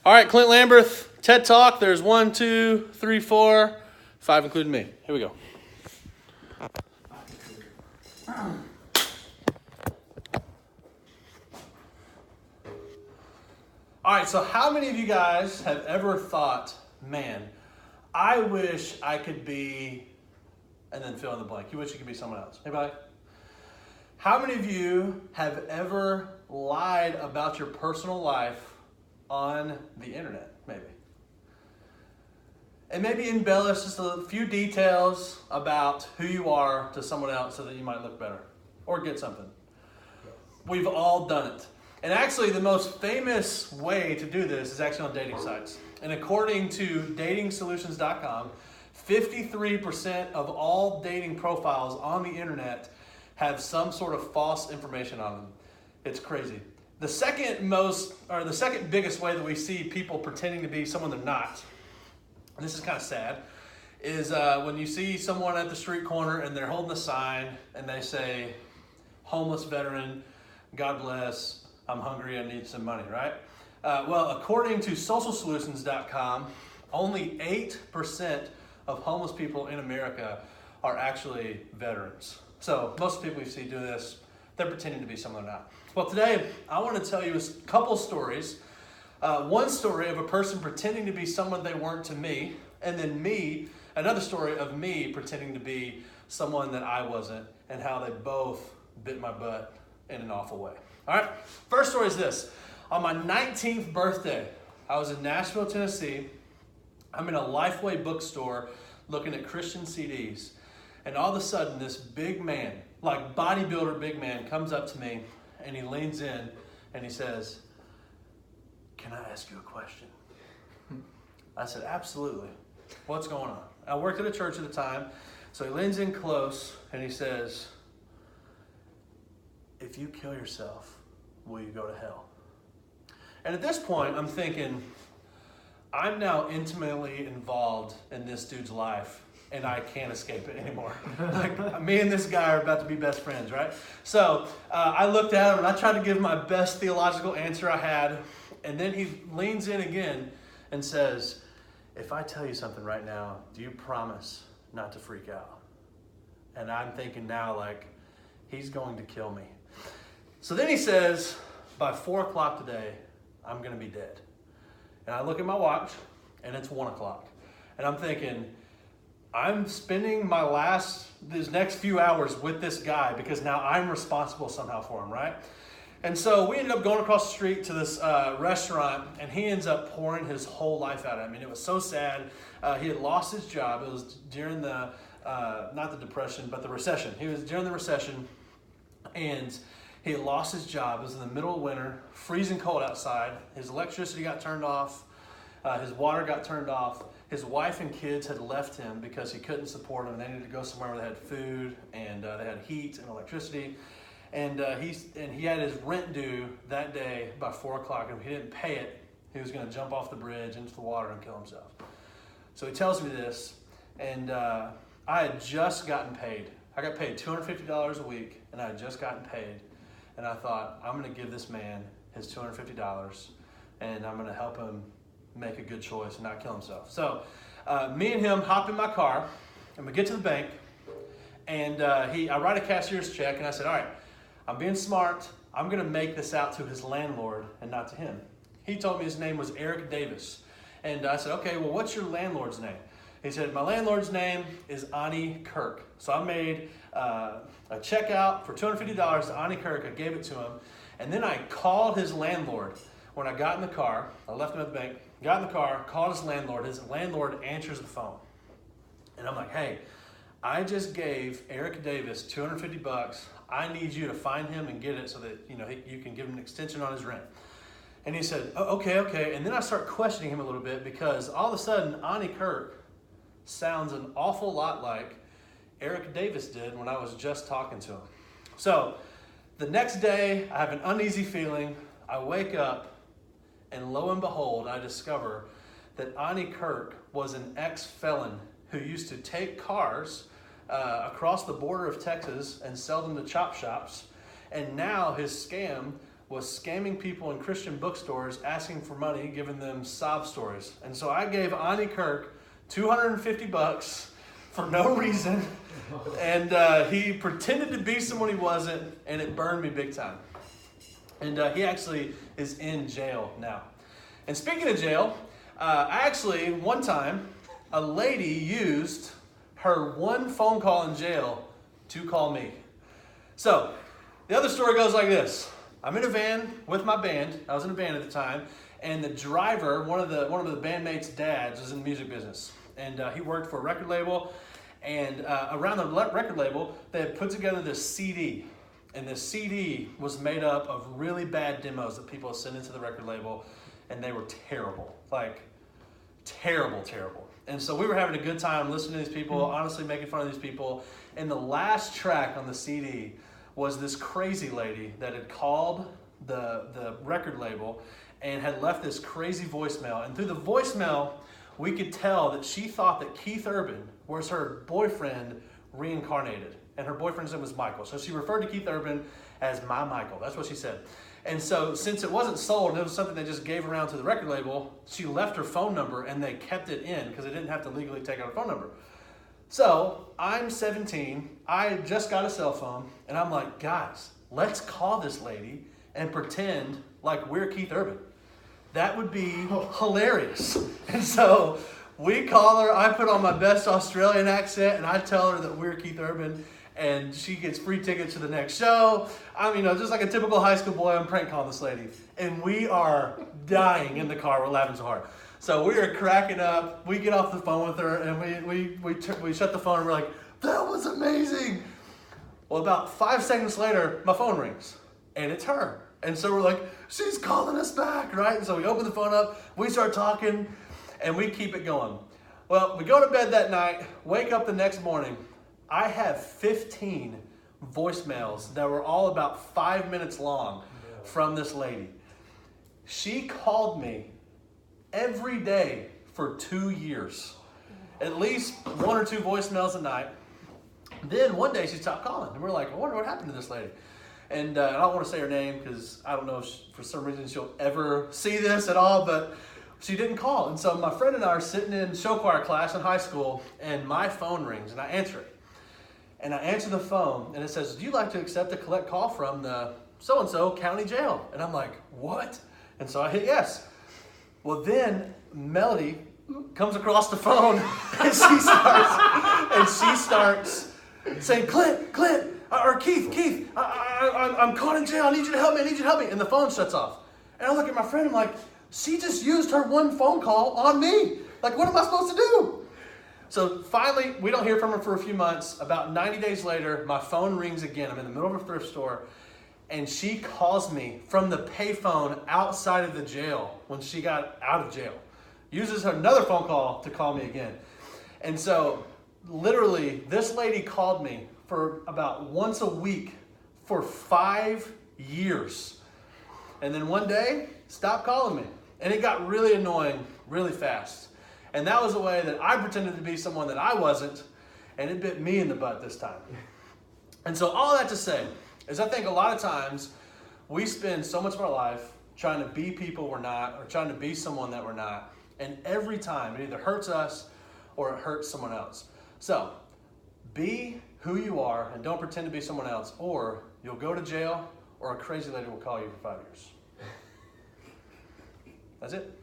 All right, Clint Lamberth, TED Talk. There's 1, 2, 3, 4, 5, including me. Here we go. All right, so how many of you guys have ever thought, man, I wish I could be, and then fill in the blank. You wish you could be someone else. Anybody? How many of you have ever lied about your personal life on the internet, maybe? And maybe embellish just a few details about who you are to someone else so that you might look better or get something. We've all done it. And actually, the most famous way to do this is actually on dating sites. And according to datingsolutions.com, 53% of all dating profiles on the internet have some sort of false information on them. It's crazy. The second biggest way that we see people pretending to be someone they're not, and this is kind of sad, is when you see someone at the street corner and they're holding a sign and they say, homeless veteran, God bless, I'm hungry, I need some money, right? Well, according to socialsolutions.com, only 8% of homeless people in America are actually veterans. So most people you see do this, they're pretending to be someone they're not. Well, today I want to tell you a couple stories. One story of a person pretending to be someone they weren't to me, and then another story of me pretending to be someone that I wasn't, and how they both bit my butt in an awful way. All right, first story is this. On my 19th birthday, I was in Nashville, Tennessee. I'm in a Lifeway bookstore looking at Christian CDs. And all of a sudden, this big man, like bodybuilder big man, comes up to me and he leans in and he says, "Can I ask you a question?" I said, "Absolutely. What's going on?" I worked at a church at the time, so he leans in close and he says, "If you kill yourself, will you go to hell?" And at this point, I'm thinking, I'm now intimately involved in this dude's life, and I can't escape it anymore. Like, me and this guy are about to be best friends, right? So I looked at him, and I tried to give him my best theological answer I had, and then he leans in again and says, "If I tell you something right now, do you promise not to freak out?" And I'm thinking now, like, he's going to kill me. So then he says, "By 4 o'clock today, I'm going to be dead." And I look at my watch, and it's 1 o'clock. And I'm thinking, I'm spending these next few hours with this guy because now I'm responsible somehow for him, right? And so we ended up going across the street to this restaurant, and he ends up pouring his whole life out. I mean, it was so sad. He had lost his job. It was during not the Depression, but the recession. He was during the recession, and he had lost his job. It was in the middle of winter, freezing cold outside. His electricity got turned off. His water got turned off. His wife and kids had left him because he couldn't support them. They needed to go somewhere where they had food and they had heat and electricity. And he had his rent due that day by 4 o'clock. And if he didn't pay it, he was going to jump off the bridge into the water and kill himself. So he tells me this, and I had just gotten paid. I got paid $250 a week, and I had just gotten paid. And I thought, I'm going to give this man his $250, and I'm going to help him make a good choice and not kill himself. So me and him hop in my car, and we get to the bank, and I write a cashier's check, and I said, all right, I'm being smart. I'm going to make this out to his landlord and not to him. He told me his name was Eric Davis. And I said, okay, well, what's your landlord's name? He said, my landlord's name is Ani Kirk. So I made a check out for $250 to Ani Kirk. I gave it to him. And then I called his landlord. When I got in the car, I left him at the bank, got in the car, called his landlord. His landlord answers the phone. And I'm like, hey, I just gave Eric Davis $250. I need you to find him and get it so that you can give him an extension on his rent. And he said, oh, okay. And then I start questioning him a little bit because all of a sudden, Ani Kirk sounds an awful lot like Eric Davis did when I was just talking to him. So the next day, I have an uneasy feeling. I wake up, and lo and behold, I discover that Ani Kirk was an ex-felon who used to take cars across the border of Texas and sell them to chop shops. And now his scam was scamming people in Christian bookstores, asking for money, giving them sob stories. And so I gave Ani Kirk $250 for no reason, and he pretended to be someone he wasn't, and it burned me big time. And he actually is in jail now. And speaking of jail, one time, a lady used her one phone call in jail to call me. So, the other story goes like this. I'm in a van with my band. I was in a band at the time, and the driver, one of the bandmates' dads, was in the music business, and he worked for a record label. And around the record label, they had put together this CD, and this CD was made up of really bad demos that people sent into the record label, and they were terrible, like terrible. And so we were having a good time listening to these people, honestly making fun of these people. And the last track on the CD was this crazy lady that had called the record label and had left this crazy voicemail. And through the voicemail, we could tell that she thought that Keith Urban was her boyfriend reincarnated. And her boyfriend's name was Michael. So she referred to Keith Urban as my Michael. That's what she said. And so since it wasn't sold, and it was something they just gave around to the record label, she left her phone number and they kept it in because they didn't have to legally take out her phone number. So I'm 17, I just got a cell phone, and I'm like, guys, let's call this lady and pretend like we're Keith Urban. That would be hilarious. And so we call her, I put on my best Australian accent, and I tell her that we're Keith Urban, and she gets free tickets to the next show. I'm, just like a typical high school boy, I'm prank calling this lady. And we are dying in the car, we're laughing so hard. So we are cracking up. We get off the phone with her, and we shut the phone, and we're like, that was amazing. Well, about 5 seconds later, my phone rings, and it's her. And so we're like, she's calling us back, right? And so we open the phone up, we start talking, and we keep it going. Well, we go to bed that night, wake up the next morning. I have 15 voicemails that were all about 5 minutes long from this lady. She called me every day for 2 years. At least 1 or 2 voicemails a night. Then one day she stopped calling. And we're like, I wonder what happened to this lady. And I don't want to say her name because I don't know if for some reason she'll ever see this at all, but she didn't call. And so my friend and I are sitting in show choir class in high school, and my phone rings, and I answer it. And I answer the phone, and it says, "Do you like to accept a collect call from the so-and-so county jail?" And I'm like, what? And so I hit yes. Well, then Melody comes across the phone, and she starts saying, Clint, or Keith, I'm caught in jail. I need you to help me. And the phone shuts off. And I look at my friend, I'm like, she just used her one phone call on me. Like, what am I supposed to do? So finally, we don't hear from her for a few months. About 90 days later, my phone rings again. I'm in the middle of a thrift store, and she calls me from the payphone outside of the jail when she got out of jail. Uses another phone call to call me again. And so literally, this lady called me for about once a week for 5 years. And then one day, stopped calling me. And it got really annoying really fast. And that was a way that I pretended to be someone that I wasn't, and it bit me in the butt this time. And so all that to say is I think a lot of times we spend so much of our life trying to be people we're not, or trying to be someone that we're not. And every time it either hurts us or it hurts someone else. So be who you are and don't pretend to be someone else, or you'll go to jail or a crazy lady will call you for 5 years. That's it.